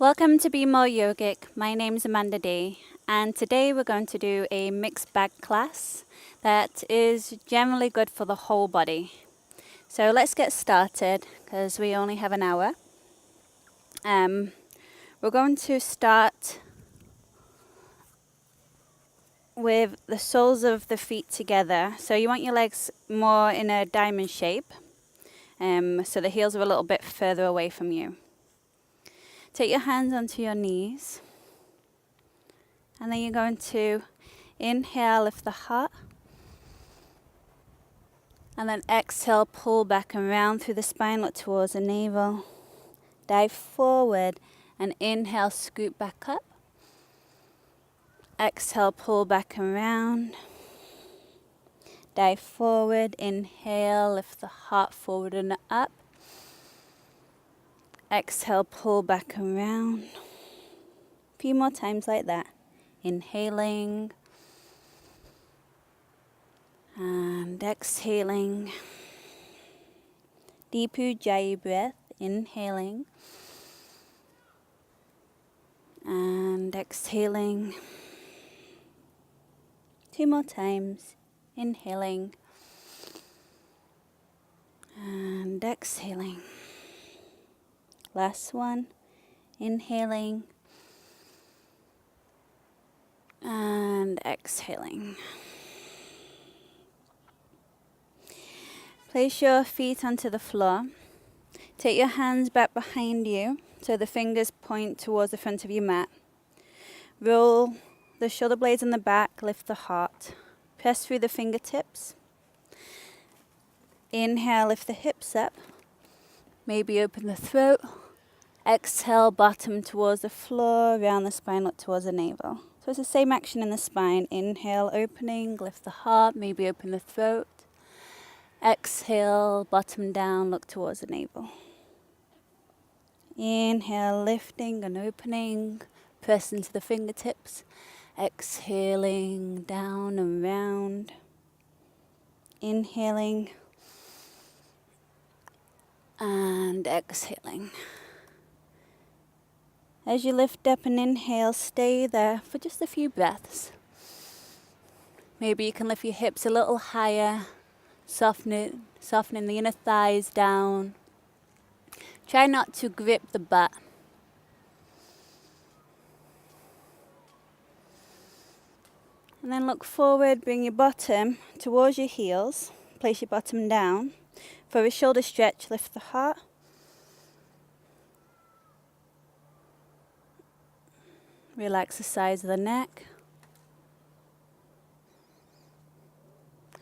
Welcome to Be More Yogic. My name is Amanda Day, and today we're going to do a mixed bag class that is generally good for the whole body. So let's get started because we only have an hour. We're going to start with the soles of the feet together. So you want your legs more in a diamond shape, so the heels are a little bit further away from you. Take your hands onto your knees, and then you're going to inhale, lift the heart, and then exhale, pull back and round through the spine, look towards the navel. Dive forward and inhale, scoot back up. Exhale, pull back and round. Dive forward, inhale, lift the heart forward and up. Exhale, pull back and round. A few more times like that. Inhaling and exhaling. Deep Ujjayi breath, inhaling and exhaling. 2 more times. Inhaling and exhaling. Last one. Inhaling and exhaling. Place your feet onto the floor. Take your hands back behind you so the fingers point towards the front of your mat. Roll the shoulder blades in the back, lift the heart. Press through the fingertips. Inhale, lift the hips up. Maybe open the throat. Exhale, bottom towards the floor, round the spine, look towards the navel. So it's the same action in the spine. Inhale, opening, lift the heart, maybe open the throat. Exhale, bottom down, look towards the navel. Inhale, lifting and opening, press into the fingertips. Exhaling, down and round. Inhaling and exhaling. As you lift up and inhale, stay there for just a few breaths. Maybe you can lift your hips a little higher, softening the inner thighs down. Try not to grip the butt. And then look forward, bring your bottom towards your heels. Place your bottom down. For a shoulder stretch, lift the heart. Relax the sides of the neck.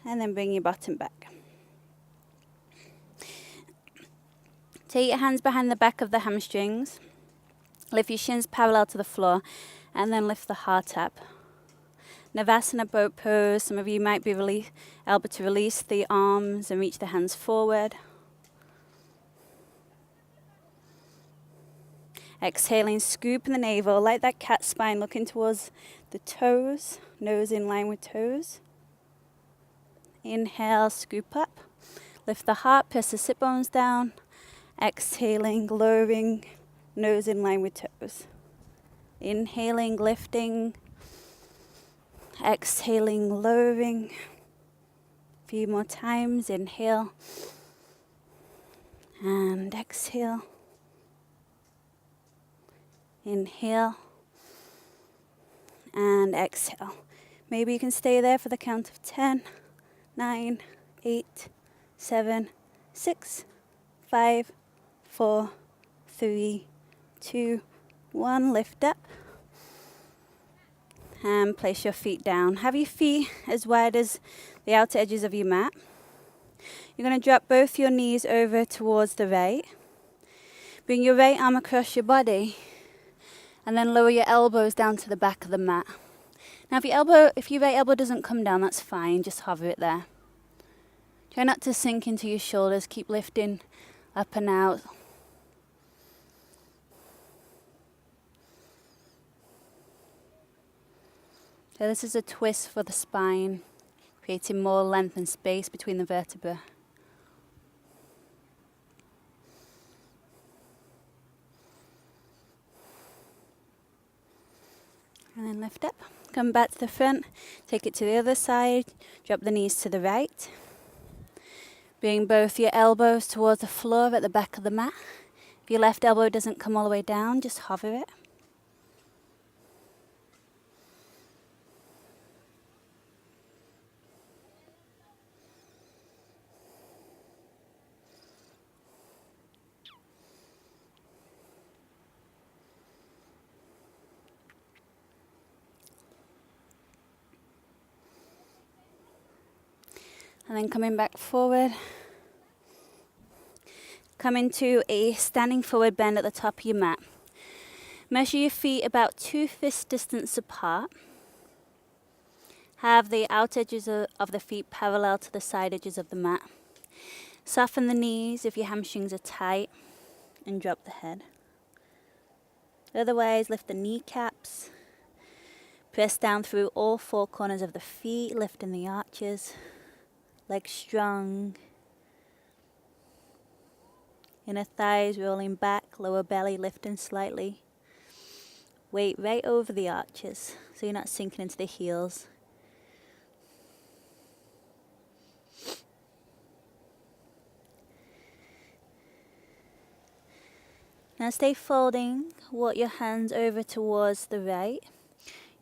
And then bring your bottom back. Take your hands behind the back of the hamstrings. Lift your shins parallel to the floor. And then lift the heart up. Navasana boat pose. Some of you might be able to release the arms and reach the hands forward. Exhaling, scoop in the navel, like that cat spine, looking towards the toes, nose in line with toes. Inhale, scoop up. Lift the heart, press the sit bones down. Exhaling, lowering, nose in line with toes. Inhaling, lifting. Exhaling, lowering. A few more times. Inhale and exhale. Inhale and exhale. Maybe you can stay there for the count of 10, 9, 8, 7, 6, 5, 4, 3, 2, 1. Lift up and place your feet down. Have your feet as wide as the outer edges of your mat. You're going to drop both your knees over towards the right. Bring your right arm across your body. And then lower your elbows down to the back of the mat. Now if your right elbow doesn't come down, that's fine, just hover it there. Try not to sink into your shoulders, keep lifting up and out. So this is a twist for the spine, creating more length and space between the vertebrae. And then lift up. Come back to the front. Take it to the other side. Drop the knees to the right. Bring both your elbows towards the floor at the back of the mat. If your left elbow doesn't come all the way down, just hover it. And then coming back forward. Come into a standing forward bend at the top of your mat. Measure your feet about 2 fist distance apart. Have the out edges of the feet parallel to the side edges of the mat. Soften the knees if your hamstrings are tight and drop the head. Otherwise, lift the kneecaps. Press down through all 4 corners of the feet, lifting the arches. Legs strong. Inner thighs rolling back, lower belly lifting slightly. Weight right over the arches, so you're not sinking into the heels. Now stay folding, walk your hands over towards the right.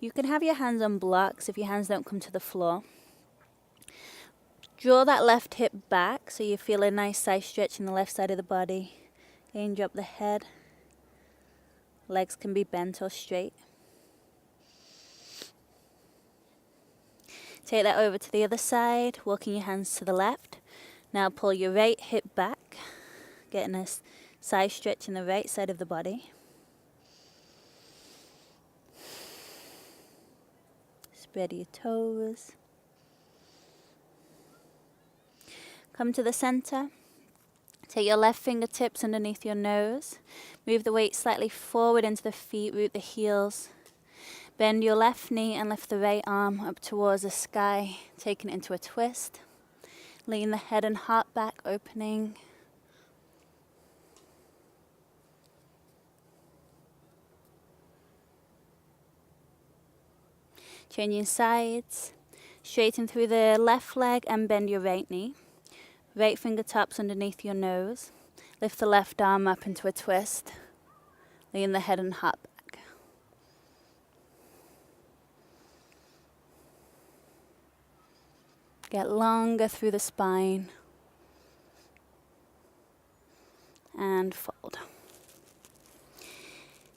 You can have your hands on blocks if your hands don't come to the floor. Draw that left hip back so you feel a nice side stretch in the left side of the body. Again, drop the head. Legs can be bent or straight. Take that over to the other side, walking your hands to the left. Now pull your right hip back, getting a side stretch in the right side of the body. Spread your toes. Come to the center. Take your left fingertips underneath your nose. Move the weight slightly forward into the feet, root the heels. Bend your left knee and lift the right arm up towards the sky, taking it into a twist. Lean the head and heart back, opening. Changing sides. Straighten through the left leg and bend your right knee. Right fingertips underneath your nose. Lift the left arm up into a twist. Lean the head and heart back. Get longer through the spine. And fold.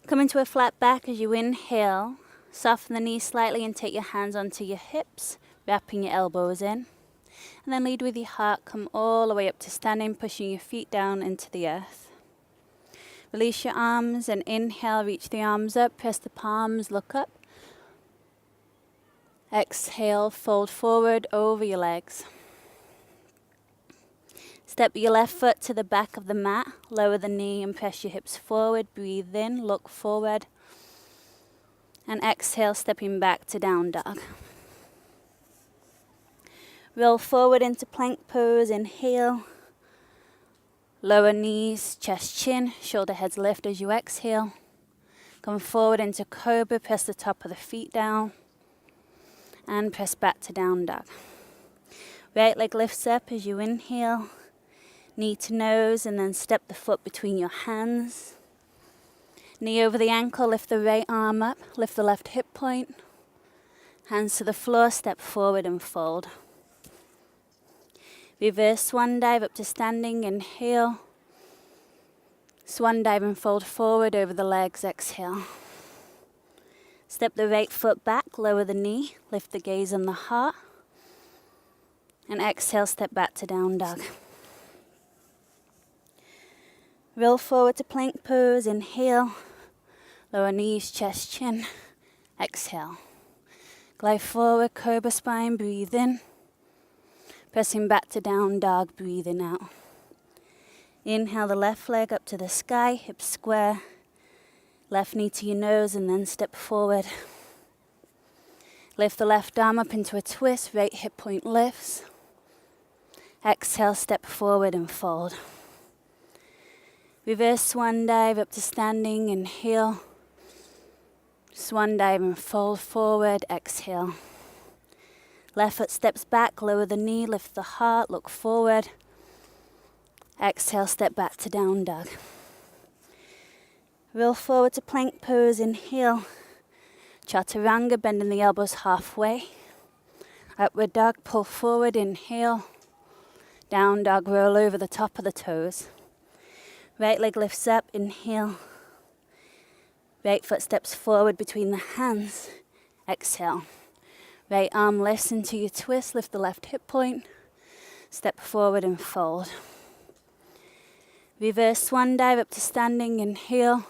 Come into a flat back as you inhale. Soften the knees slightly and take your hands onto your hips, wrapping your elbows in. And then lead with your heart, come all the way up to standing, pushing your feet down into the earth. Release your arms and inhale, reach the arms up, press the palms, look up. Exhale, fold forward over your legs. Step your left foot to the back of the mat, lower the knee and press your hips forward, breathe in, look forward. And exhale, stepping back to down dog. Roll forward into plank pose, inhale. Lower knees, chest, chin, shoulder heads lift as you exhale. Come forward into cobra, press the top of the feet down. And press back to down dog. Right leg lifts up as you inhale. Knee to nose and then step the foot between your hands. Knee over the ankle, lift the right arm up, lift the left hip point. Hands to the floor, step forward and fold. Reverse swan dive up to standing, inhale. Swan dive and fold forward over the legs, exhale. Step the right foot back, lower the knee, lift the gaze on the heart. And exhale, step back to down dog. Roll forward to plank pose, inhale. Lower knees, chest, chin, exhale. Glide forward, cobra spine, breathe in. Pressing back to down dog, breathing out. Inhale the left leg up to the sky, hips square. Left knee to your nose and then step forward. Lift the left arm up into a twist, right hip point lifts. Exhale, step forward and fold. Reverse swan dive up to standing, inhale. Swan dive and fold forward, exhale. Left foot steps back, lower the knee, lift the heart, look forward. Exhale, step back to down dog. Roll forward to plank pose, inhale. Chaturanga, bending the elbows halfway. Upward dog, pull forward, inhale. Down dog, roll over the top of the toes. Right leg lifts up, inhale. Right foot steps forward between the hands. Exhale. Right arm lifts into your twist, lift the left hip point. Step forward and fold. Reverse swan dive up to standing, inhale.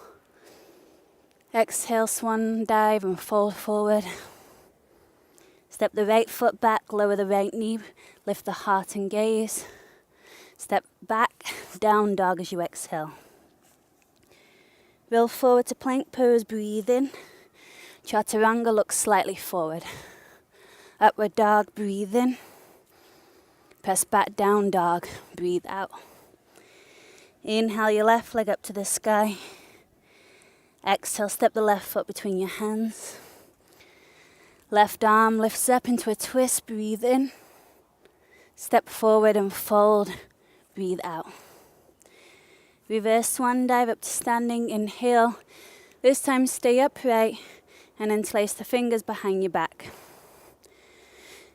Exhale, swan dive and fold forward. Step the right foot back, lower the right knee, lift the heart and gaze. Step back, down dog as you exhale. Roll forward to plank pose, breathe in. Chaturanga, look slightly forward. Upward dog, breathe in. Press back, down dog, breathe out. Inhale your left leg up to the sky. Exhale, step the left foot between your hands. Left arm lifts up into a twist, breathe in. Step forward and fold, breathe out. Reverse swan dive up to standing, inhale. This time stay upright and interlace the fingers behind your back.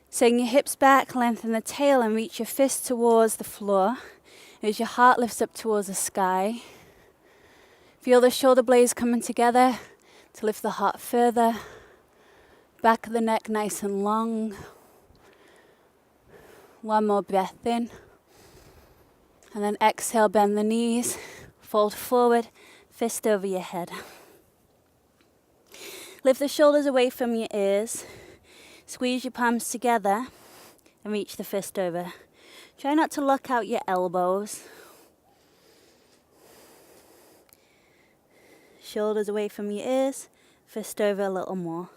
Swing your hips back, lengthen the tail and reach your fist towards the floor as your heart lifts up towards the sky. Feel the shoulder blades coming together to lift the heart further. Back of the neck nice and long. One more breath in. And then exhale, bend the knees, fold forward, fist over your head. Lift the shoulders away from your ears. Squeeze your palms together and reach the fist over. Try not to lock out your elbows. Shoulders away from your ears, fist over a little more.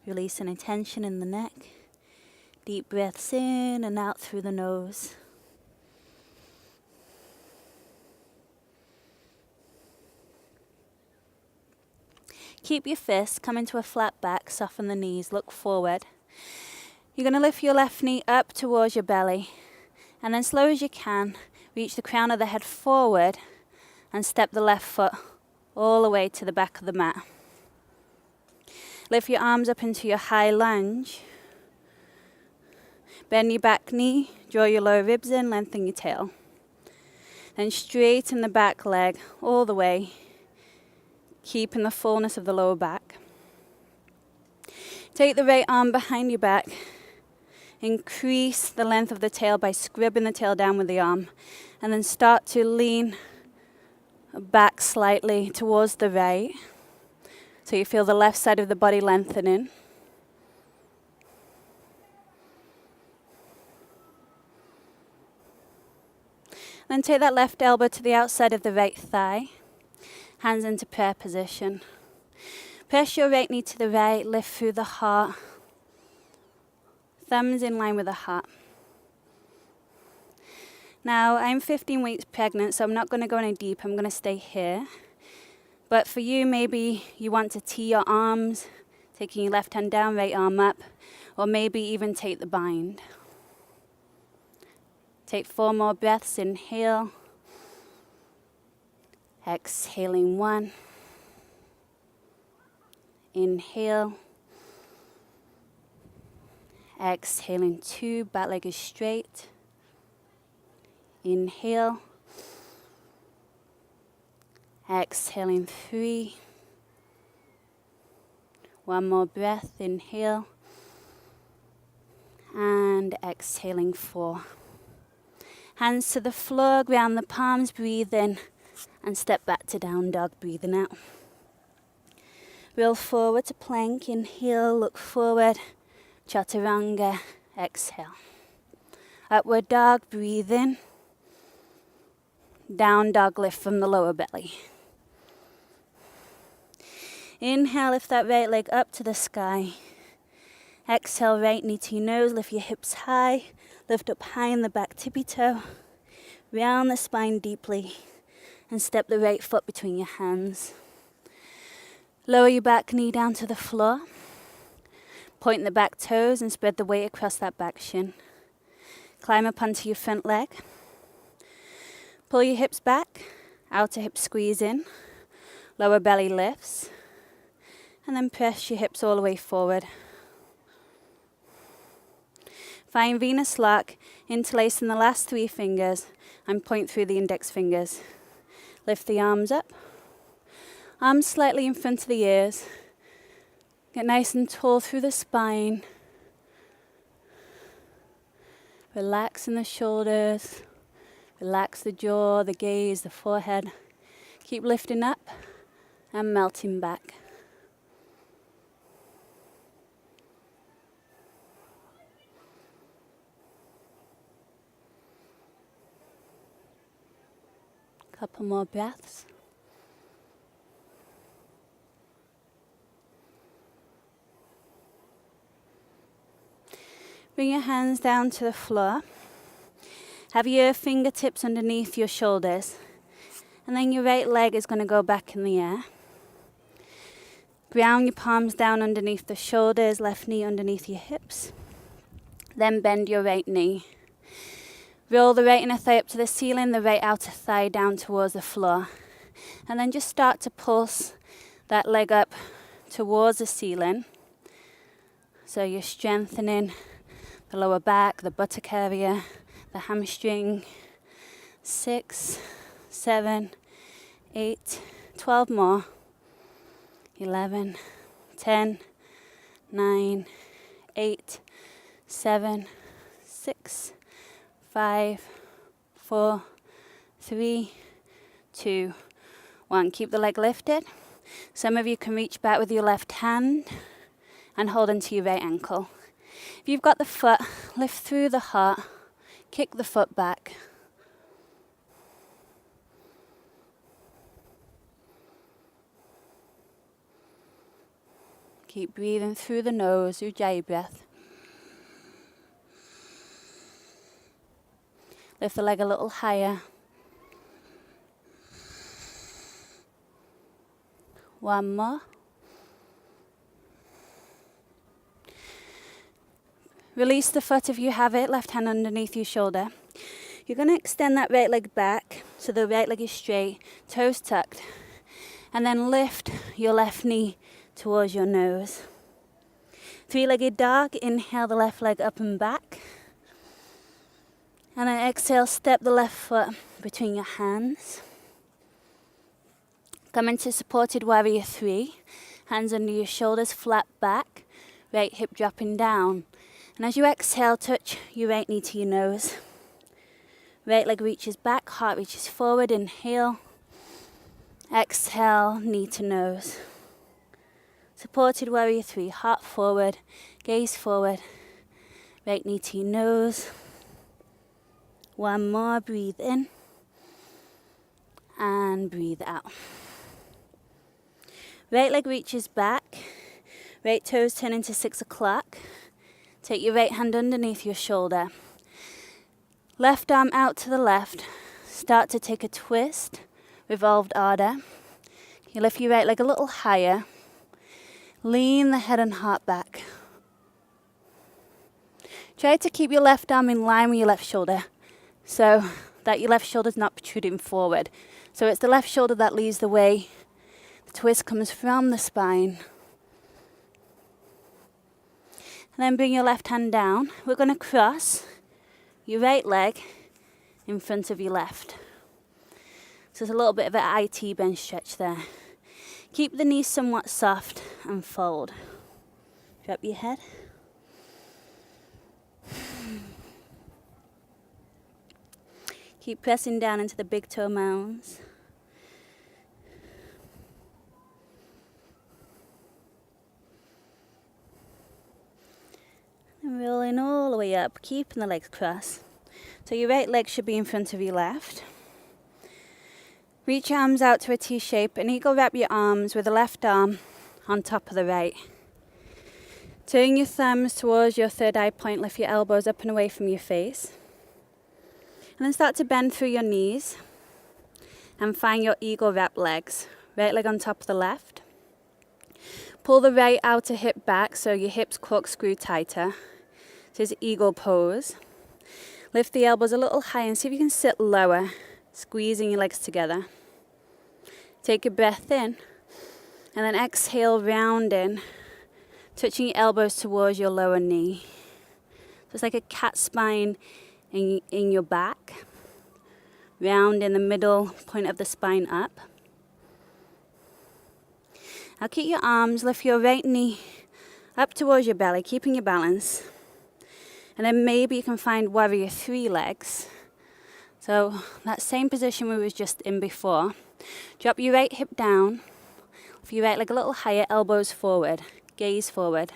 Release any tension in the neck. Deep breaths in and out through the nose. Keep your fists, come into a flat back, soften the knees, look forward. You're going to lift your left knee up towards your belly, and then slow as you can, reach the crown of the head forward and step the left foot all the way to the back of the mat. Lift your arms up into your high lunge. Bend your back knee, draw your lower ribs in, lengthen your tail. Then straighten the back leg all the way, keeping the fullness of the lower back. Take the right arm behind your back. Increase the length of the tail by scrubbing the tail down with the arm. And then start to lean back slightly towards the right. So you feel the left side of the body lengthening. Then take that left elbow to the outside of the right thigh. Hands into prayer position. Press your right knee to the right, lift through the heart. Thumbs in line with the heart. Now, I'm 15 weeks pregnant, so I'm not going to go any deep. I'm going to stay here. But for you, maybe you want to tee your arms, taking your left hand down, right arm up, or maybe even take the bind. Take 4 more breaths, inhale. Exhaling 1. Inhale. Exhaling 2, back leg is straight. Inhale. Exhaling 3. 1 more breath, inhale. And exhaling 4. Hands to the floor, ground the palms, breathe in. And step back to down dog, breathing out. Roll forward to plank, inhale, look forward. Chaturanga, exhale. Upward dog, breathe in. Down dog, lift from the lower belly. Inhale, lift that right leg up to the sky. Exhale, right knee to your nose, lift your hips high. Lift up high in the back tippy toe. Round the spine deeply. And step the right foot between your hands. Lower your back knee down to the floor. Point the back toes and spread the weight across that back shin. Climb up onto your front leg. Pull your hips back. Outer hip squeeze in. Lower belly lifts. And then press your hips all the way forward. Find Venus lock, interlacing the last 3 fingers and point through the index fingers. Lift the arms up. Arms slightly in front of the ears. Get nice and tall through the spine. Relax in the shoulders. Relax the jaw, the gaze, the forehead. Keep lifting up and melting back. Couple more breaths. Bring your hands down to the floor. Have your fingertips underneath your shoulders. And then your right leg is going to go back in the air. Ground your palms down underneath the shoulders, left knee underneath your hips. Then bend your right knee. Roll the right inner thigh up to the ceiling, the right outer thigh down towards the floor. And then just start to pulse that leg up towards the ceiling. So you're strengthening the lower back, the buttock area, the hamstring. 6, 7, 8, 12 more. 11, 10, 9, 8, 7, 6, 5, 4, 3, 2, 1. Keep the leg lifted. Some of you can reach back with your left hand and hold onto your right ankle. If you've got the foot, lift through the heart, kick the foot back. Keep breathing through the nose, Ujjayi breath. Lift the leg a little higher. 1 more. Release the foot if you have it, left hand underneath your shoulder. You're going to extend that right leg back so the right leg is straight, toes tucked. And then lift your left knee towards your nose. 3-legged dog, inhale the left leg up and back. And then exhale, step the left foot between your hands. Come into supported warrior 3. Hands under your shoulders, flat back. Right hip dropping down. And as you exhale, touch your right knee to your nose. Right leg reaches back, heart reaches forward. Inhale. Exhale, knee to nose. Supported warrior 3, heart forward, gaze forward. Right knee to your nose. 1 more, breathe in. And breathe out. Right leg reaches back. Right toes turn into 6 o'clock. Take your right hand underneath your shoulder. Left arm out to the left. Start to take a twist. Revolved Ardha. You lift your right leg a little higher. Lean the head and heart back. Try to keep your left arm in line with your left shoulder so that your left shoulder is not protruding forward. So it's the left shoulder that leads the way. The twist comes from the spine. And then bring your left hand down. We're going to cross your right leg in front of your left. So there's a little bit of an IT bench stretch there. Keep the knees somewhat soft and fold. Drop your head. Keep pressing down into the big toe mounds. And rolling all the way up, keeping the legs crossed. So your right leg should be in front of your left. Reach your arms out to a T shape and eagle wrap your arms with the left arm on top of the right. Turn your thumbs towards your third eye point, lift your elbows up and away from your face. And then start to bend through your knees and find your eagle wrap legs. Right leg on top of the left. Pull the right outer hip back so your hips corkscrew tighter. This is eagle pose. Lift the elbows a little higher and see if you can sit lower, squeezing your legs together. Take a breath in and then exhale, round in, touching your elbows towards your lower knee. So it's like a cat spine in your back. Round in the middle point of the spine up. Now keep your arms, lift your right knee up towards your belly, keeping your balance. And then maybe you can find warrior 3 legs. So that same position we was just in before. Drop your right hip down, lift your right leg a little higher, elbows forward, gaze forward.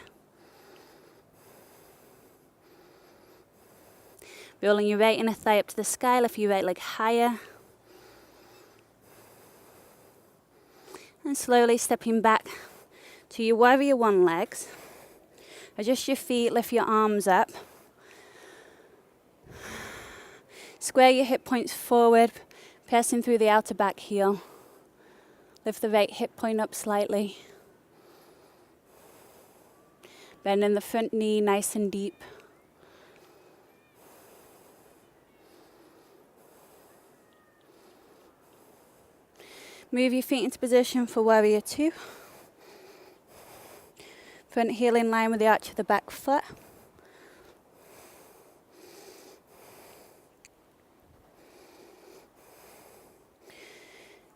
Rolling your right inner thigh up to the sky, lift your right leg higher. And slowly stepping back to your warrior 1 legs. Adjust your feet, lift your arms up. Square your hip points forward, pressing through the outer back heel. Lift the right hip point up slightly. Bending the front knee nice and deep. Move your feet into position for warrior 2. Front heel in line with the arch of the back foot.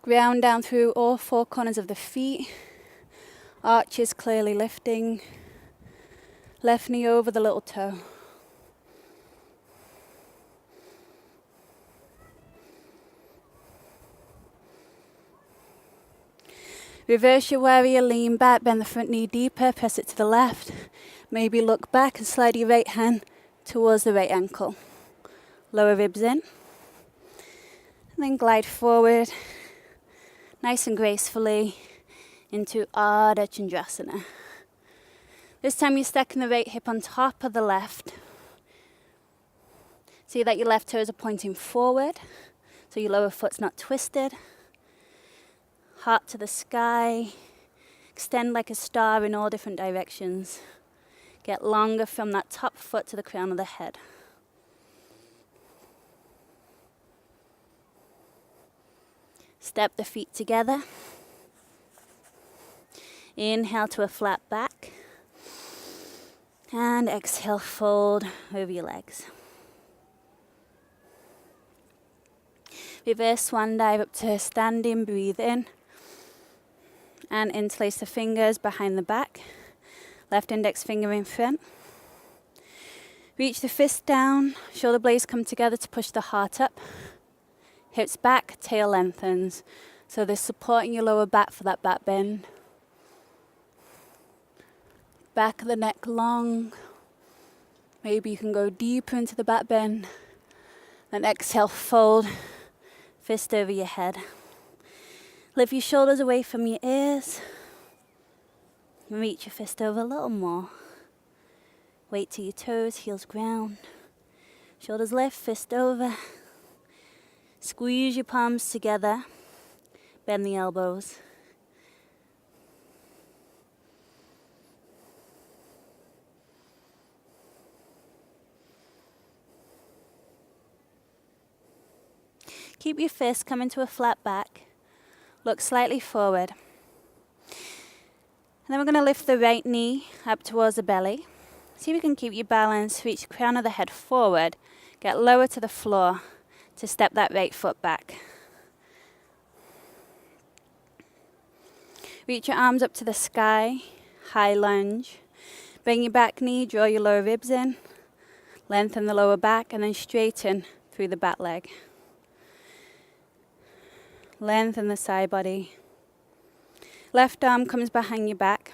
Ground down through all 4 corners of the feet. Arches clearly lifting. Left knee over the little toe. Reverse your warrior, lean back, bend the front knee deeper, press it to the left. Maybe look back and slide your right hand towards the right ankle. Lower ribs in. And then glide forward, nice and gracefully, into Ardha Chandrasana. This time you're stacking the right hip on top of the left. See that your left toes are pointing forward, so your lower foot's not twisted. Heart to the sky. Extend like a star in all different directions. Get longer from that top foot to the crown of the head. Step the feet together. Inhale to a flat back. And exhale, fold over your legs. Reverse swan dive up to standing, breathe in. And interlace the fingers behind the back. Left index finger in front. Reach the fist down, shoulder blades come together to push the heart up. Hips back, tail lengthens. So there's support in your lower back for that back bend. Back of the neck long. Maybe you can go deeper into the back bend. Then exhale, fold, fist over your head. Lift your shoulders away from your ears. Reach your fist over a little more. Weight to your toes, heels ground. Shoulders lift, fist over. Squeeze your palms together. Bend the elbows. Keep your fists coming to a flat back. Look slightly forward. And then we're going to lift the right knee up towards the belly. See if you can keep your balance, reach the crown of the head forward. Get lower to the floor to step that right foot back. Reach your arms up to the sky, high lunge. Bring your back knee, draw your lower ribs in. Lengthen the lower back and then straighten through the back leg. Lengthen the side body. Left arm comes behind your back.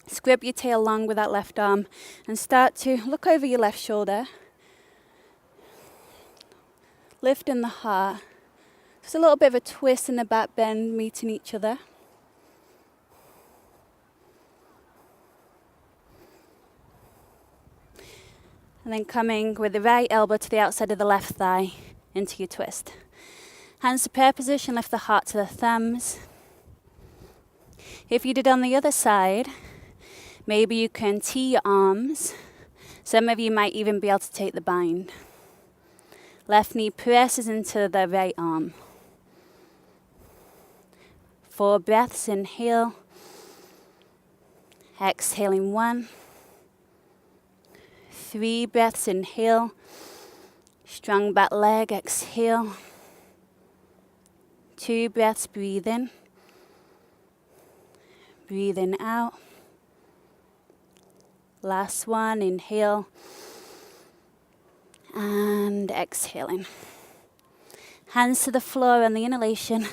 Scrib your tail long with that left arm and start to look over your left shoulder. Lift in the heart. Just a little bit of a twist in the back bend, meeting each other. And then coming with the right elbow to the outside of the left thigh into your twist. Hands to prayer position, lift the heart to the thumbs. If you did on the other side, maybe you can tee your arms. Some of you might even be able to take the bind. Left knee presses into the right arm. 4 breaths, inhale. Exhaling 1. 3 breaths, inhale. Strong back leg, exhale. 2 breaths, breathe in. Breathing out. Last one, inhale. And exhaling. Hands to the floor on the inhalation.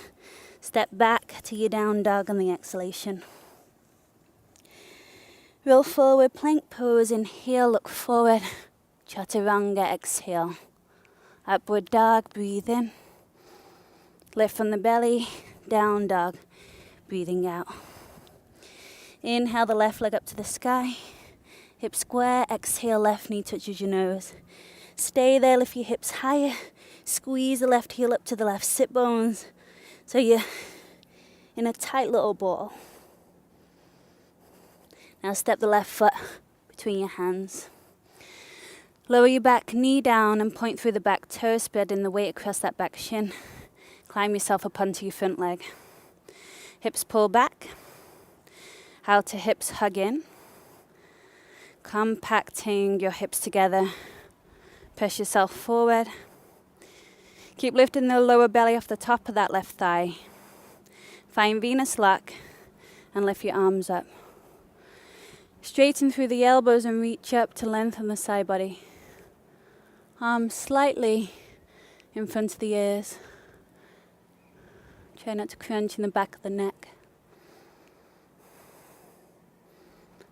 Step back to your down dog on the exhalation. Roll forward, plank pose, inhale, look forward. Chaturanga, exhale. Upward dog, breathe in. Lift from the belly, down dog, breathing out. Inhale the left leg up to the sky. Hip square, exhale, left knee touches your nose. Stay there, lift your hips higher. Squeeze the left heel up to the left sit bones. So you're in a tight little ball. Now step the left foot between your hands. Lower your back knee down and point through the back toe, spreading the weight across that back shin. Climb yourself up onto your front leg. Hips pull back. Outer hips hug in. Compacting your hips together. Press yourself forward. Keep lifting the lower belly off the top of that left thigh. Find Venus lock and lift your arms up. Straighten through the elbows and reach up to lengthen the side body. Arms slightly in front of the ears. Try not to crunch in the back of the neck.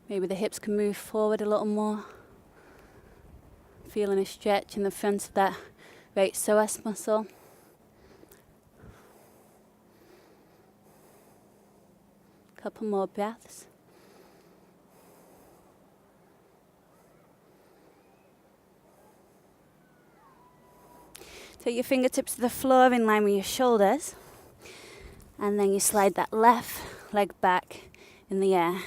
Maybe the hips can move forward a little more. Feeling a stretch in the front of that right psoas muscle. Couple more breaths. Take your fingertips to the floor in line with your shoulders. And then you slide that left leg back in the air.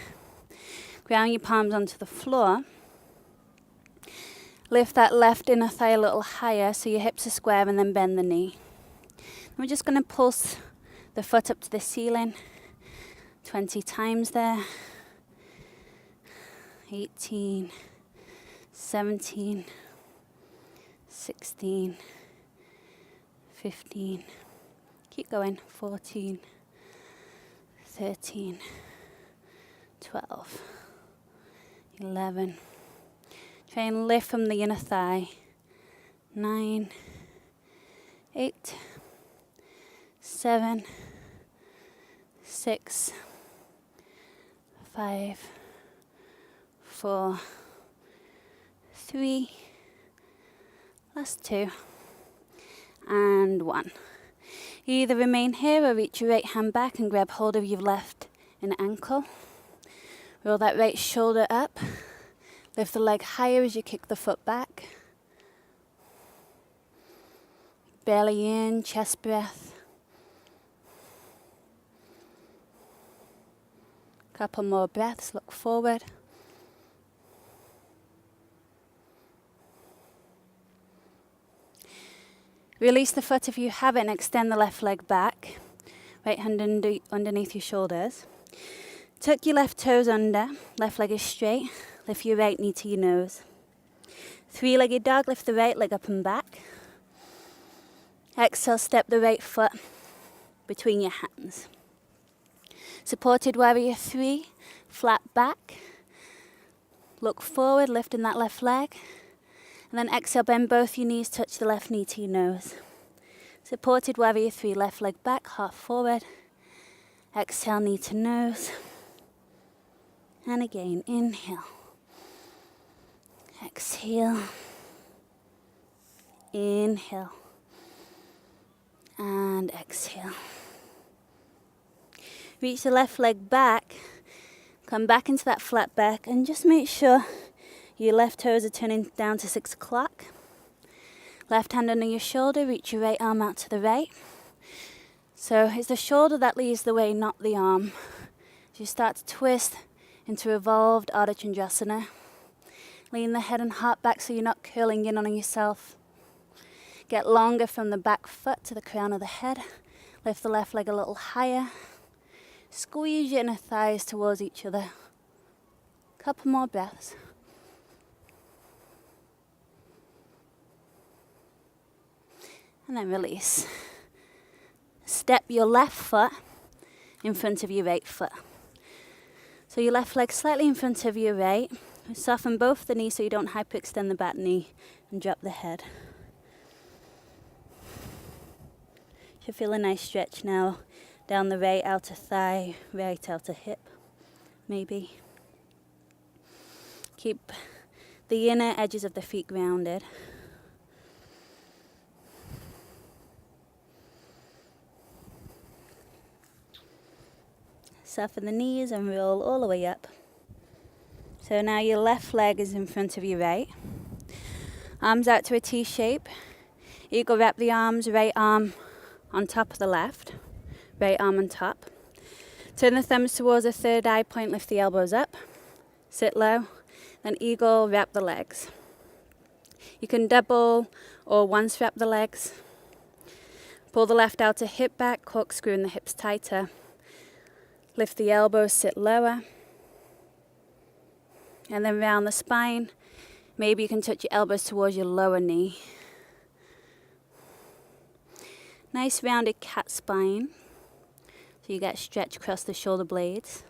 Ground your palms onto the floor. Lift that left inner thigh a little higher so your hips are square, and then bend the knee. And we're just going to pulse the foot up to the ceiling 20 times there. 18, 17, 16, 15, keep going, 14, 13, 12, 11. Try and lift from the inner thigh. 9, 8, 7, 6, 5, 4, 3, last 2, and 1. You either remain here or reach your right hand back and grab hold of your left inner ankle. Roll that right shoulder up. Lift the leg higher as you kick the foot back. Belly in, chest breath. Couple more breaths, look forward. Release the foot if you have it and extend the left leg back. Right hand underneath your shoulders. Tuck your left toes under, left leg is straight. Lift your right knee to your nose. 3-legged dog, lift the right leg up and back. Exhale, step the right foot between your hands. Supported warrior 3, flat back. Look forward, lifting that left leg. And then exhale, bend both your knees, touch the left knee to your nose. Supported warrior 3, left leg back, heart forward. Exhale, knee to nose. And again, inhale. Exhale. Inhale. And exhale. Reach the left leg back. Come back into that flat back and just make sure Your left toes are turning down to 6 o'clock. Left hand under your shoulder, reach your right arm out to the right. So it's the shoulder that leads the way, not the arm. As you start to twist into evolved Ardha Chandrasana. Lean the head and heart back so you're not curling in on yourself. Get longer from the back foot to the crown of the head. Lift the left leg a little higher. Squeeze your inner thighs towards each other. Couple more breaths. And then release. Step your left foot in front of your right foot. So your left leg slightly in front of your right. Soften both the knees so you don't hyperextend the back knee and drop the head. Should feel a nice stretch now down the right outer thigh, right outer hip, maybe. Keep the inner edges of the feet grounded. Soften the knees and roll all the way up. So now your left leg is in front of your right. Arms out to a T shape. Eagle wrap the arms, right arm on top of the left. Right arm on top. Turn the thumbs towards the third eye point, lift the elbows up. Sit low. Then eagle wrap the legs. You can double or once wrap the legs. Pull the left outer hip back, corkscrew in the hips tighter. Lift the elbows, sit lower. And then round the spine. Maybe you can touch your elbows towards your lower knee. Nice rounded cat spine. So you get stretch across the shoulder blades.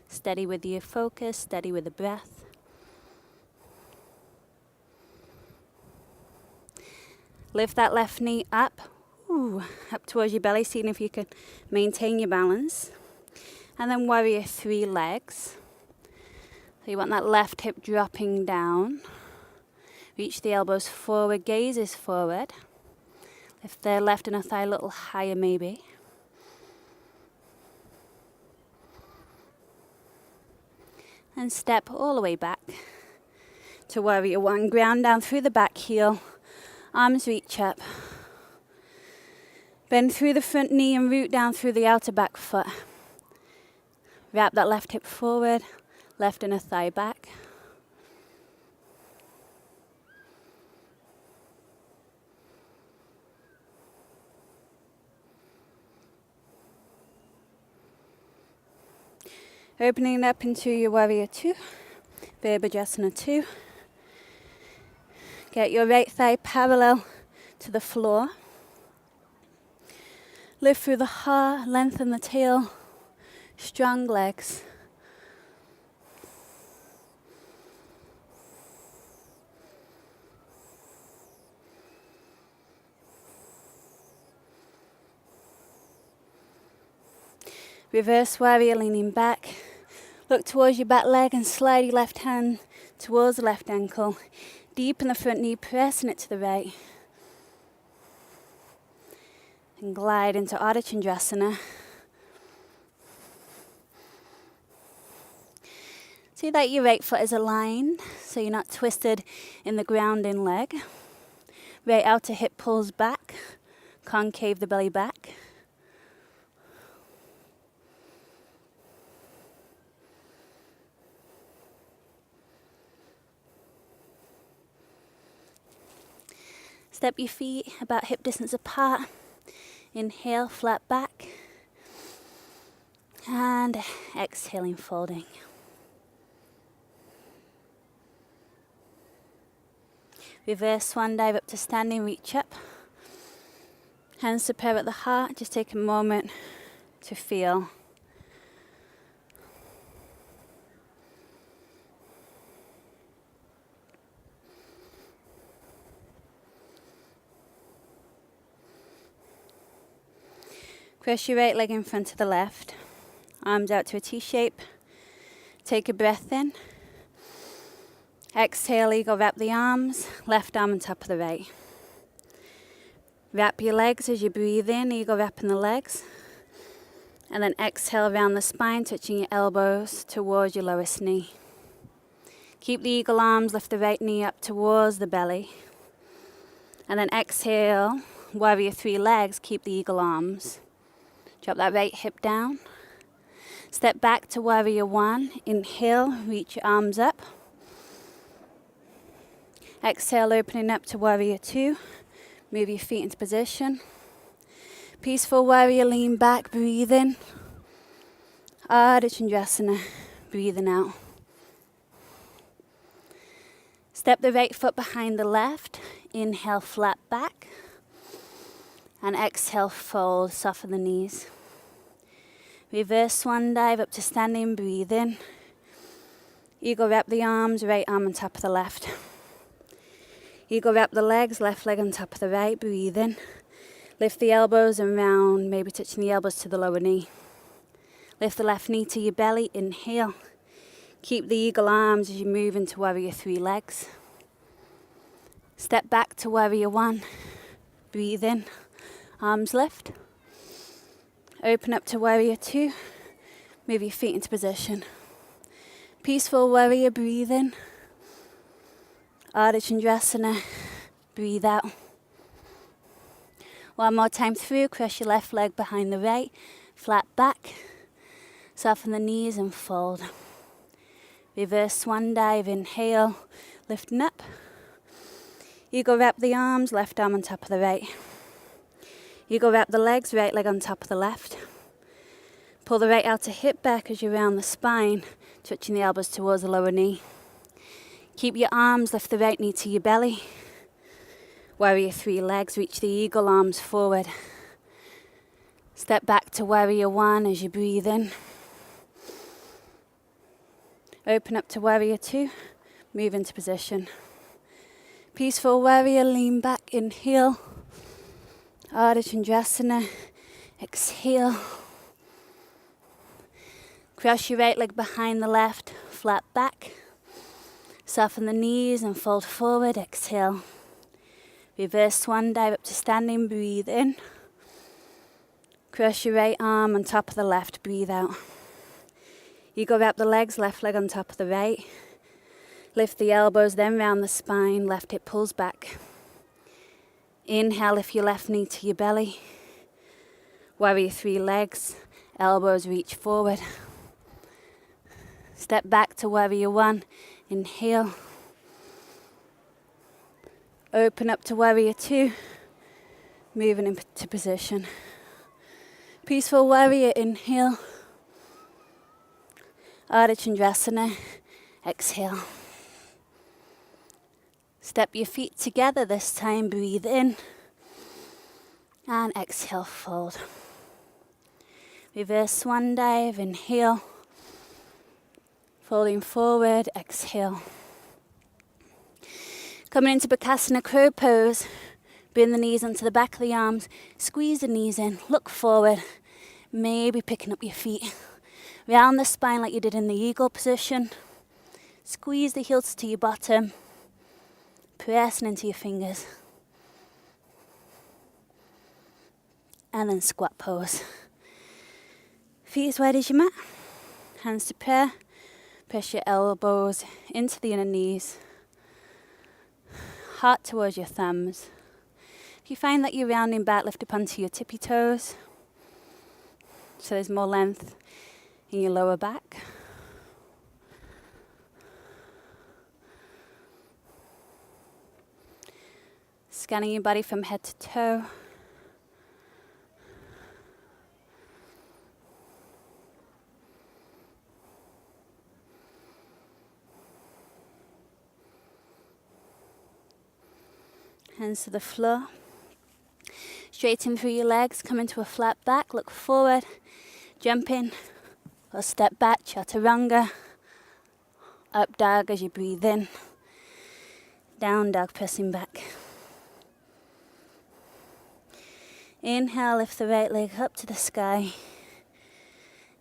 Steady with your focus, steady with the breath. Lift that left knee up. Up towards your belly, seeing if you can maintain your balance. And then warrior 3 legs. So you want that left hip dropping down. Reach the elbows forward, gaze is forward. Lift the left inner thigh a little higher maybe. And step all the way back to warrior 1. Ground down through the back heel. Arms reach up. Bend through the front knee and root down through the outer back foot. Wrap that left hip forward, left inner thigh back. Opening up into your warrior 2, Virabhadrasana 2. Get your right thigh parallel to the floor. Lift through the heart, lengthen the tail, strong legs. Reverse warrior, leaning back. Look towards your back leg and slide your left hand towards the left ankle. Deepen the front knee, pressing it to the right. And glide into Ardha Chandrasana. See that your right foot is aligned, so you're not twisted in the grounding leg. Right outer hip pulls back, concave the belly back. Step your feet about hip distance apart. Inhale, flat back. And exhaling, folding. Reverse swan dive up to standing, reach up. Hands to pair at the heart. Just take a moment to feel. Cross your right leg in front of the left. Arms out to a T shape. Take a breath in. Exhale, eagle wrap the arms. Left arm on top of the right. Wrap your legs as you breathe in, eagle wrapping the legs. And then exhale around the spine, touching your elbows towards your lowest knee. Keep the eagle arms, lift the right knee up towards the belly. And then exhale, warrior three legs, keep the eagle arms. Drop that right hip down. Step back to warrior one. Inhale, reach your arms up. Exhale, opening up to warrior two. Move your feet into position. Peaceful warrior, lean back, breathe in. Ardha Chandrasana, breathing out. Step the right foot behind the left. Inhale, flat back. And exhale, fold, soften the knees. Reverse swan dive up to standing, breathe in. Eagle wrap the arms, right arm on top of the left. Eagle wrap the legs, left leg on top of the right, breathe in. Lift the elbows and round, maybe touching the elbows to the lower knee. Lift the left knee to your belly, inhale. Keep the eagle arms as you move into warrior three legs. Step back to warrior one. Breathe in, arms lift. Open up to warrior two. Move your feet into position. Peaceful warrior, breathe in. Ardha Chandrasana, breathe out. One more time through, cross your left leg behind the right, flat back. Soften the knees and fold. Reverse swan dive, inhale, lifting up. Eagle wrap the arms, left arm on top of the right. Eagle wrap the legs, right leg on top of the left. Pull the right outer hip back as you round the spine, touching the elbows towards the lower knee. Keep your arms, lift the right knee to your belly. Warrior three legs, reach the eagle arms forward. Step back to warrior one as you breathe in. Open up to warrior two, move into position. Peaceful warrior, lean back, inhale. Ardha Chandrasana, exhale. Cross your right leg behind the left, flat back. Soften the knees and fold forward, exhale. Reverse swan dive up to standing, breathe in. Cross your right arm on top of the left, breathe out. Eagle wrap the legs, left leg on top of the right. Lift the elbows, then round the spine, left hip pulls back. Inhale, lift your left knee to your belly. Warrior three legs, elbows reach forward. Step back to warrior one, inhale. Open up to warrior two, moving into position. Peaceful warrior, inhale. Ardha Chandrasana, exhale. Step your feet together this time, breathe in. And exhale, fold. Reverse swan dive, inhale. Folding forward, exhale. Coming into Bakasana crow pose. Bring the knees onto the back of the arms. Squeeze the knees in, look forward. Maybe picking up your feet. Round the spine like you did in the eagle position. Squeeze the heels to your bottom. Pressing into your fingers. And then squat pose. Feet as wide as your mat. Hands to prayer. Press your elbows into the inner knees. Heart towards your thumbs. If you find that you're rounding back, lift up onto your tippy toes. So there's more length in your lower back. Scanning your body from head to toe. Hands to the floor. Straighten through your legs, come into a flat back, look forward, jump in, or step back, chaturanga. Up dog as you breathe in. Down dog, pressing back. Inhale, lift the right leg up to the sky.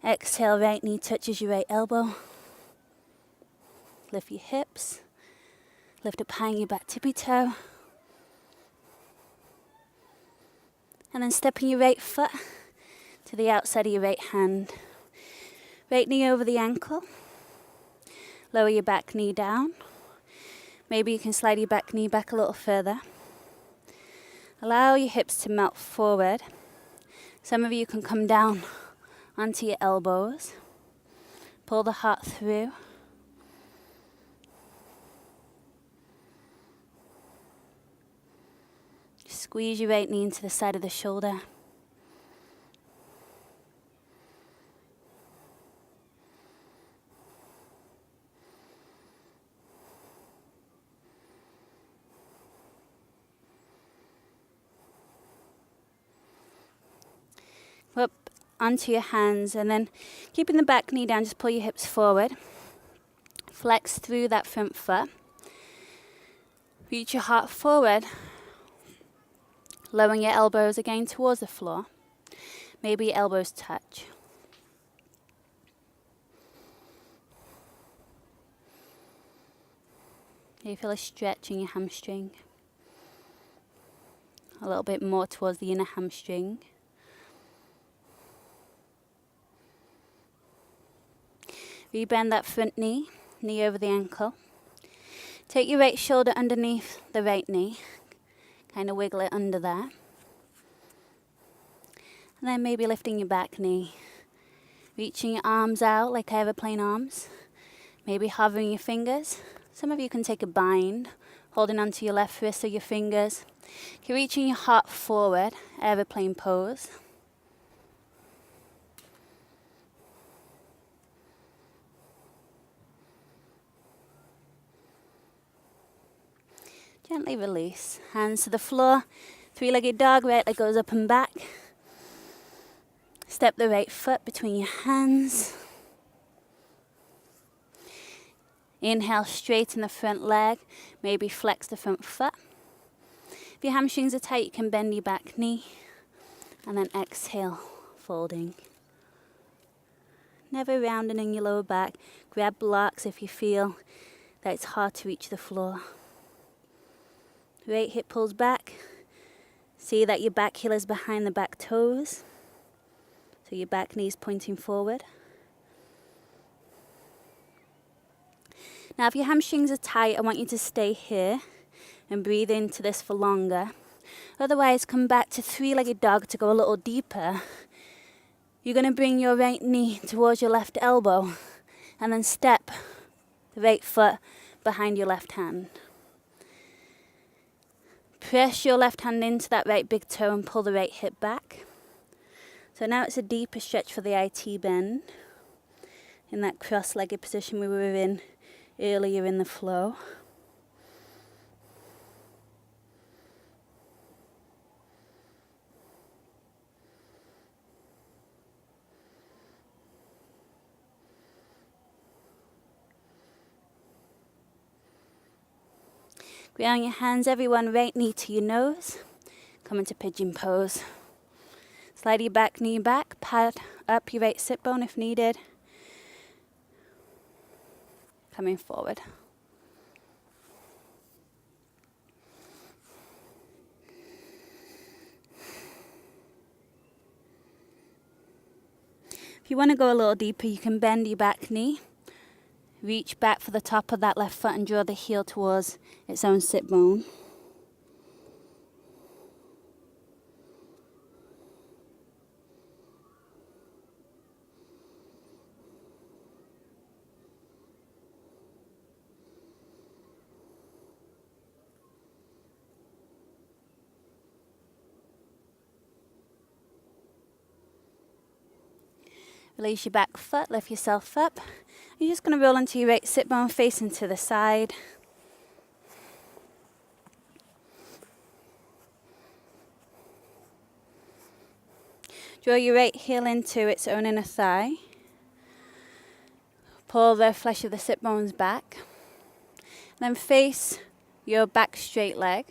Exhale, right knee touches your right elbow. Lift your hips. Lift up high your back tippy toe. And then stepping your right foot to the outside of your right hand. Right knee over the ankle. Lower your back knee down. Maybe you can slide your back knee back a little further. Allow your hips to melt forward. Some of you can come down onto your elbows. Pull the heart through. Squeeze your right knee into the side of the shoulder. Up onto your hands, and then keeping the back knee down, just pull your hips forward. Flex through that front foot. Reach your heart forward. Lowering your elbows again towards the floor. Maybe your elbows touch. You feel a stretch in your hamstring. A little bit more towards the inner hamstring. Rebend that front knee, knee over the ankle. Take your right shoulder underneath the right knee. Kind of wiggle it under there. And then maybe lifting your back knee. Reaching your arms out like aeroplane arms. Maybe hovering your fingers. Some of you can take a bind, holding onto your left wrist or your fingers. You're reaching your heart forward, aeroplane pose. Gently release. Hands to the floor. Three-legged dog, right leg goes up and back. Step the right foot between your hands. Inhale, straighten the front leg. Maybe flex the front foot. If your hamstrings are tight, you can bend your back knee. And then exhale, folding. Never rounding your lower back. Grab blocks if you feel that it's hard to reach the floor. Right hip pulls back. See that your back heel is behind the back toes. So your back knee is pointing forward. Now if your hamstrings are tight, I want you to stay here and breathe into this for longer. Otherwise, come back to three-legged dog to go a little deeper. You're going to bring your right knee towards your left elbow and then step the right foot behind your left hand. Press your left hand into that right big toe and pull the right hip back. So now it's a deeper stretch for the IT bend in that cross-legged position we were in earlier in the flow. Ground your hands, everyone, right knee to your nose. Come into pigeon pose. Slide your back knee back, pad up your right sit bone if needed. Coming forward. If you want to go a little deeper, you can bend your back knee. Reach back for the top of that left foot and draw the heel towards its own sit bone. Release your back foot, lift yourself up. You're just going to roll into your right sit bone, facing to the side. Draw your right heel into its own inner thigh. Pull the flesh of the sit bones back. Then face your back straight leg.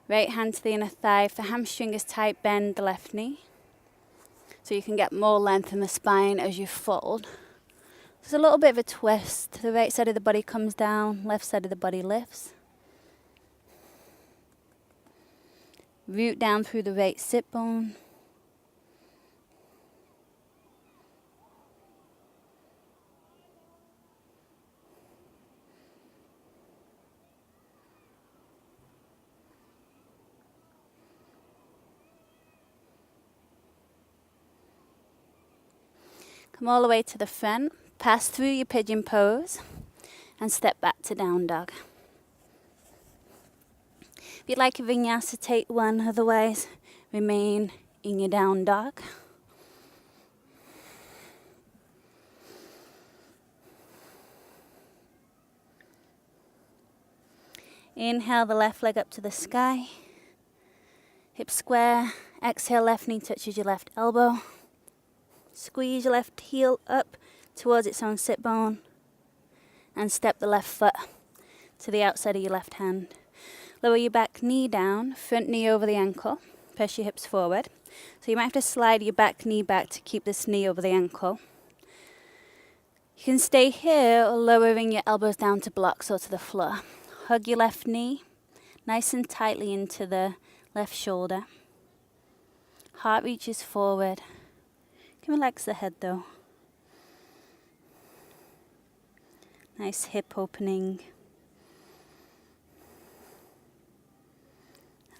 Right hand to the inner thigh. If the hamstring is tight, bend the left knee, so you can get more length in the spine as you fold. There's a little bit of a twist. The right side of the body comes down, left side of the body lifts. Root down through the right sit bone. Come all the way to the front, pass through your pigeon pose, and step back to down dog. If you'd like a vinyasa, take one, otherwise remain in your down dog. Inhale the left leg up to the sky, hip square. Exhale, left knee touches your left elbow. Squeeze your left heel up towards its own sit bone and step the left foot to the outside of your left hand. Lower your back knee down, front knee over the ankle, press your hips forward. So you might have to slide your back knee back to keep this knee over the ankle. You can stay here or lowering your elbows down to blocks or to the floor. Hug your left knee nice and tightly into the left shoulder. Heart reaches forward. You can relax the head though. Nice hip opening.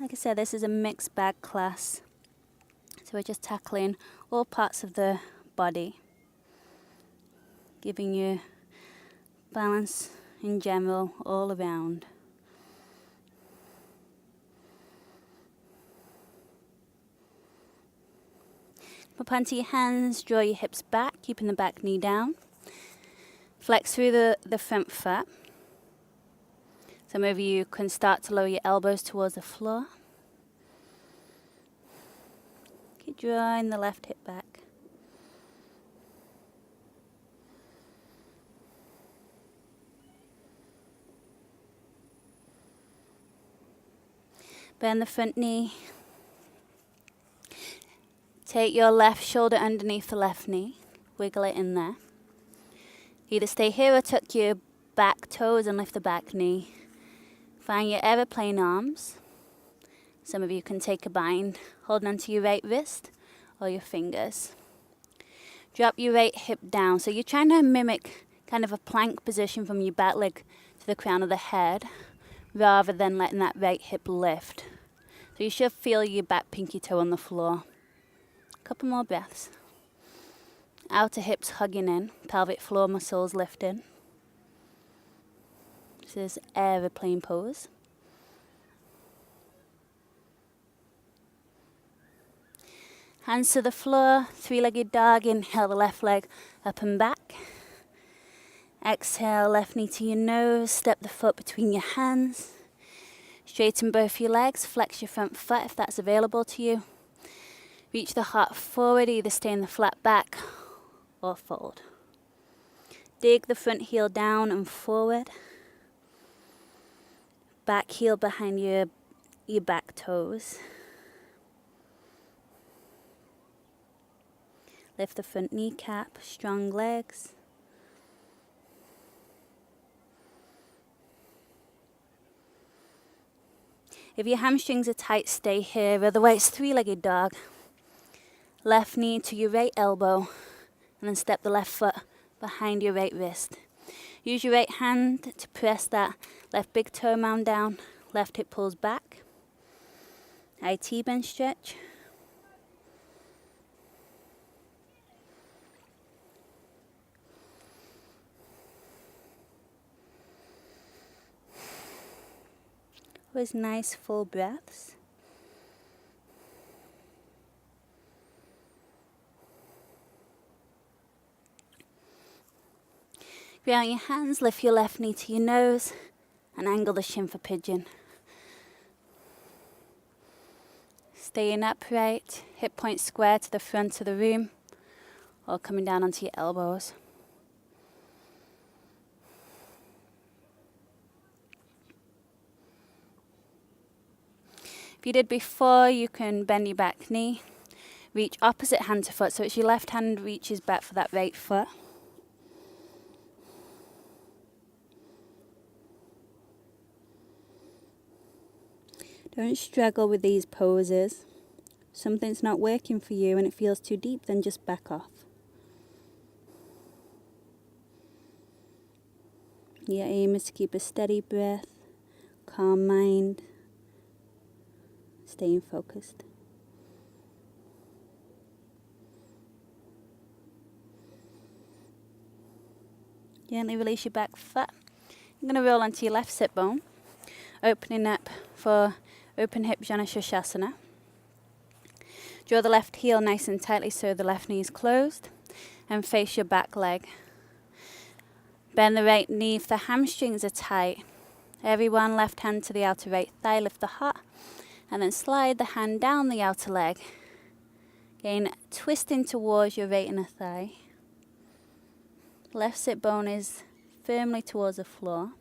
Like I said, this is a mixed bag class. So we're just tackling all parts of the body, giving you balance in general all around. Up onto your hands, draw your hips back, keeping the back knee down. Flex through the front foot. Some of you can start to lower your elbows towards the floor. Keep drawing the left hip back. Bend the front knee. Take your left shoulder underneath the left knee. Wiggle it in there. Either stay here or tuck your back toes and lift the back knee. Find your aeroplane arms. Some of you can take a bind, holding onto your right wrist or your fingers. Drop your right hip down. So you're trying to mimic kind of a plank position from your back leg to the crown of the head, rather than letting that right hip lift. So you should feel your back pinky toe on the floor. Couple more breaths. Outer hips hugging in, pelvic floor muscles lifting. This is aeroplane pose. Hands to the floor, three-legged dog. Inhale the left leg up and back. Exhale, left knee to your nose, step the foot between your hands. Straighten both your legs, flex your front foot if that's available to you. Reach the heart forward, either stay in the flat back or fold. Dig the front heel down and forward. Back heel behind your back toes. Lift the front kneecap, strong legs. If your hamstrings are tight, stay here. Otherwise, three-legged dog. Left knee to your right elbow, and then step the left foot behind your right wrist. Use your right hand to press that left big toe mound down. Left hip pulls back. IT bend stretch. Always nice full breaths. Ground your hands, lift your left knee to your nose, and angle the shin for pigeon. Staying upright, hip point square to the front of the room, or coming down onto your elbows. If you did before, you can bend your back knee, reach opposite hand to foot, so it's your left hand reaches back for that right foot. Don't struggle with these poses. Something's not working for you and it feels too deep, then just back off. Your aim is to keep a steady breath, calm mind, staying focused. Gently release your back foot. You're going to roll onto your left sit bone, opening up for open hip Janu Sirsasana. Draw the left heel nice and tightly so the left knee is closed, and face your back leg. Bend the right knee if the hamstrings are tight. Everyone, left hand to the outer right thigh, lift the heart, and then slide the hand down the outer leg. Again, twisting towards your right inner thigh. Left sit bone is firmly towards the floor.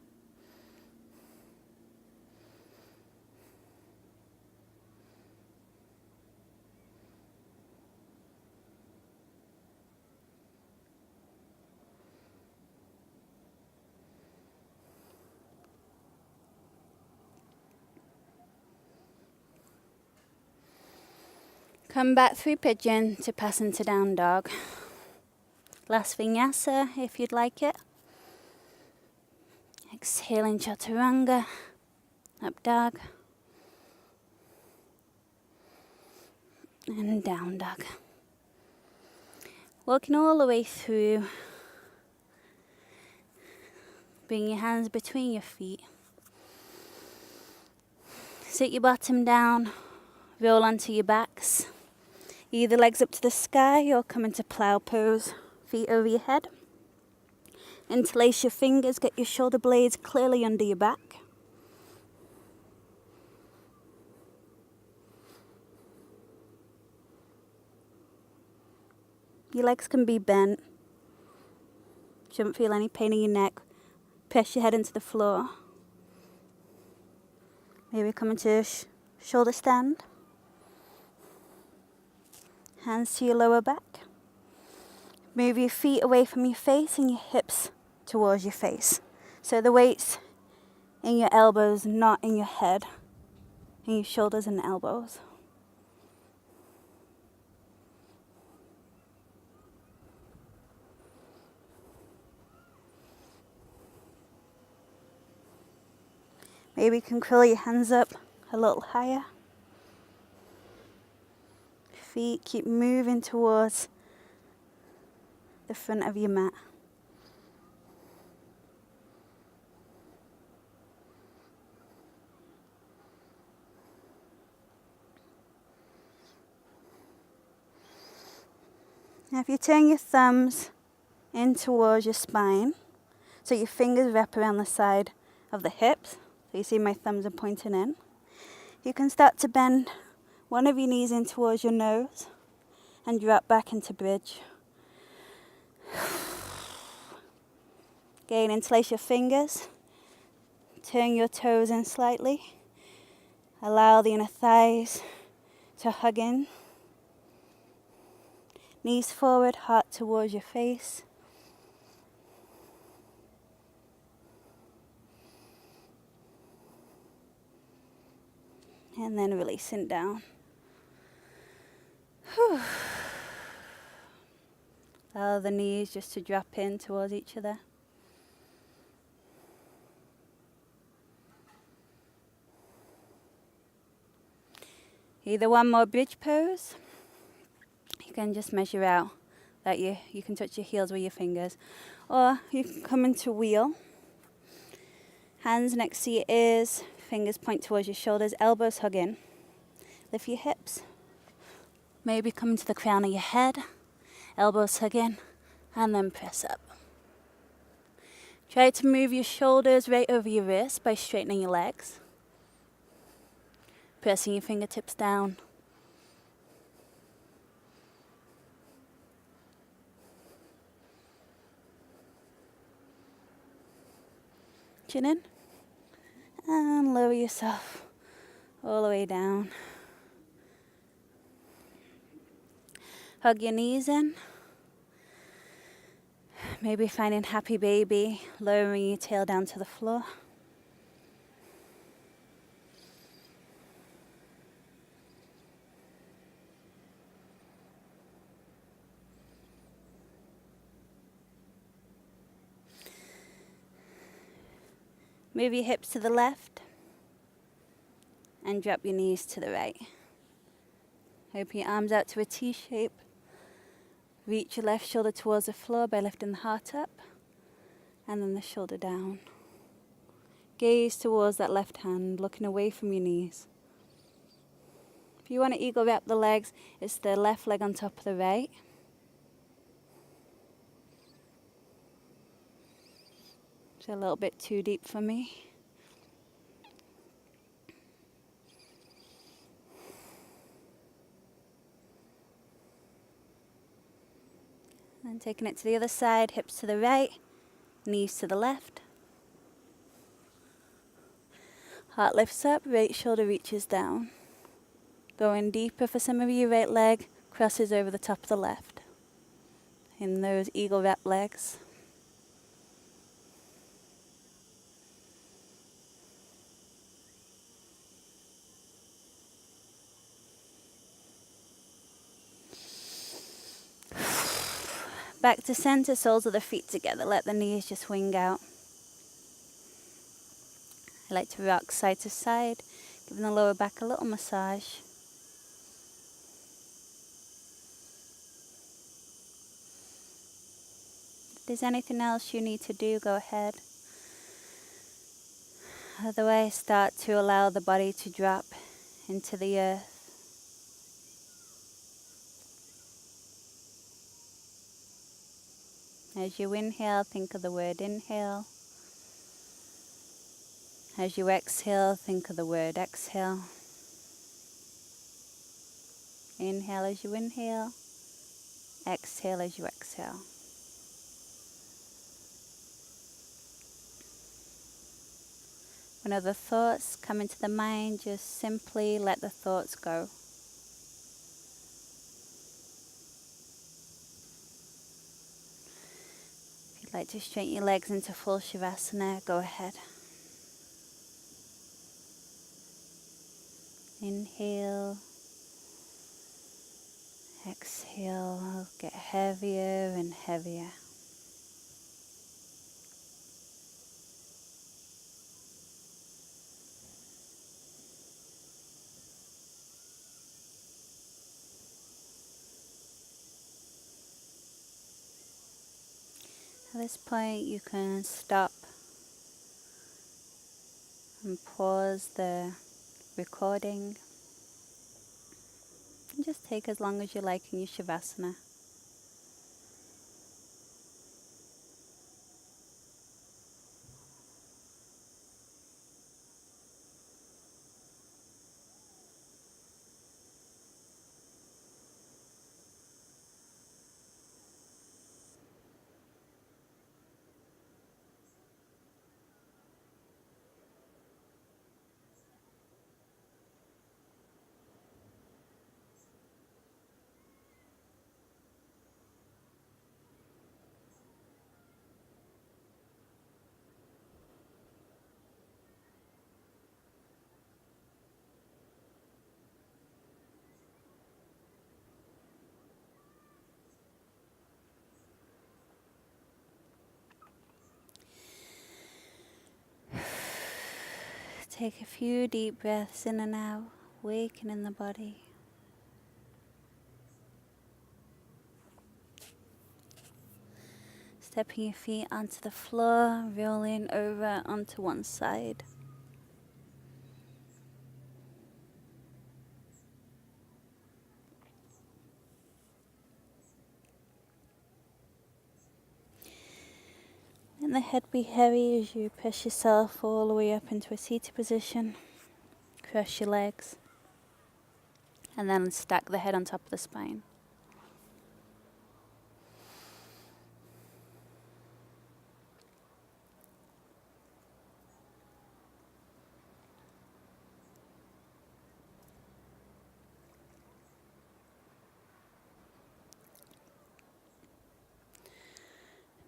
Come back through pigeon to pass into down dog. Last vinyasa if you'd like it. Exhaling chaturanga, up dog, and down dog. Walking all the way through. Bring your hands between your feet. Sit your bottom down, roll onto your backs. Either legs up to the sky or come into plow pose, feet over your head. Interlace your fingers, get your shoulder blades clearly under your back. Your legs can be bent. Shouldn't feel any pain in your neck. Press your head into the floor. Maybe come into shoulder stand. Hands to your lower back. Move your feet away from your face and your hips towards your face. So the weight's in your elbows, not in your head, in your shoulders and elbows. Maybe you can curl your hands up a little higher. Feet keep moving towards the front of your mat. Now if you turn your thumbs in towards your spine, so your fingers wrap around the side of the hips, so you see my thumbs are pointing in, you can start to bend one of your knees in towards your nose and drop back into bridge. Again, interlace your fingers, turn your toes in slightly, allow the inner thighs to hug in. Knees forward, heart towards your face. And then releasing down. Whew. Allow the knees just to drop in towards each other. Either one more bridge pose. You can just measure out that you can touch your heels with your fingers. Or you can come into wheel. Hands next to your ears, fingers point towards your shoulders, elbows hug in. Lift your hips. Maybe come to the crown of your head, elbows hug in, and then press up. Try to move your shoulders right over your wrists by straightening your legs. Pressing your fingertips down. Chin in. And lower yourself all the way down. Hug your knees in. Maybe finding happy baby, lowering your tail down to the floor. Move your hips to the left and drop your knees to the right. Open your arms out to a T shape. Reach your left shoulder towards the floor by lifting the heart up. And then the shoulder down. Gaze towards that left hand, looking away from your knees. If you want to eagle wrap the legs, it's the left leg on top of the right. It's a little bit too deep for me. And taking it to the other side, hips to the right, knees to the left. Heart lifts up, right shoulder reaches down. Going deeper for some of you, right leg crosses over the top of the left. In those eagle wrap legs. Back to center, soles of the feet together. Let the knees just wing out. I like to rock side to side, giving the lower back a little massage. If there's anything else you need to do, go ahead. Otherwise, start to allow the body to drop into the earth. As you inhale, think of the word inhale. As you exhale, think of the word exhale. Inhale as you inhale. Exhale as you exhale. When other thoughts come into the mind, just simply let the thoughts go. If you'd like to straighten your legs into full Shavasana, go ahead. Inhale. Exhale, get heavier and heavier. At this point, you can stop and pause the recording. And just take as long as you like in your Shavasana. Take a few deep breaths in and out, awakening the body. Stepping your feet onto the floor, rolling over onto one side. Let the head be heavy as you press yourself all the way up into a seated position. Cross your legs. And then stack the head on top of the spine.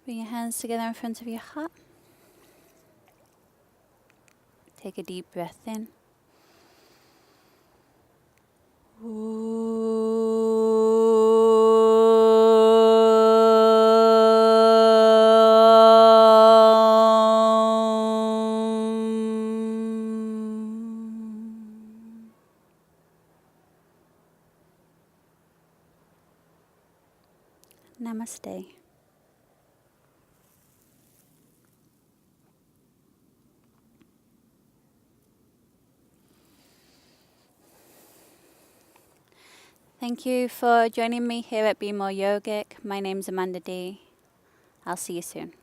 Bring your hands together in front of your heart. Take a deep breath in. Namaste. Thank you for joining me here at Be More Yogic. My name's Amanda D. I'll see you soon.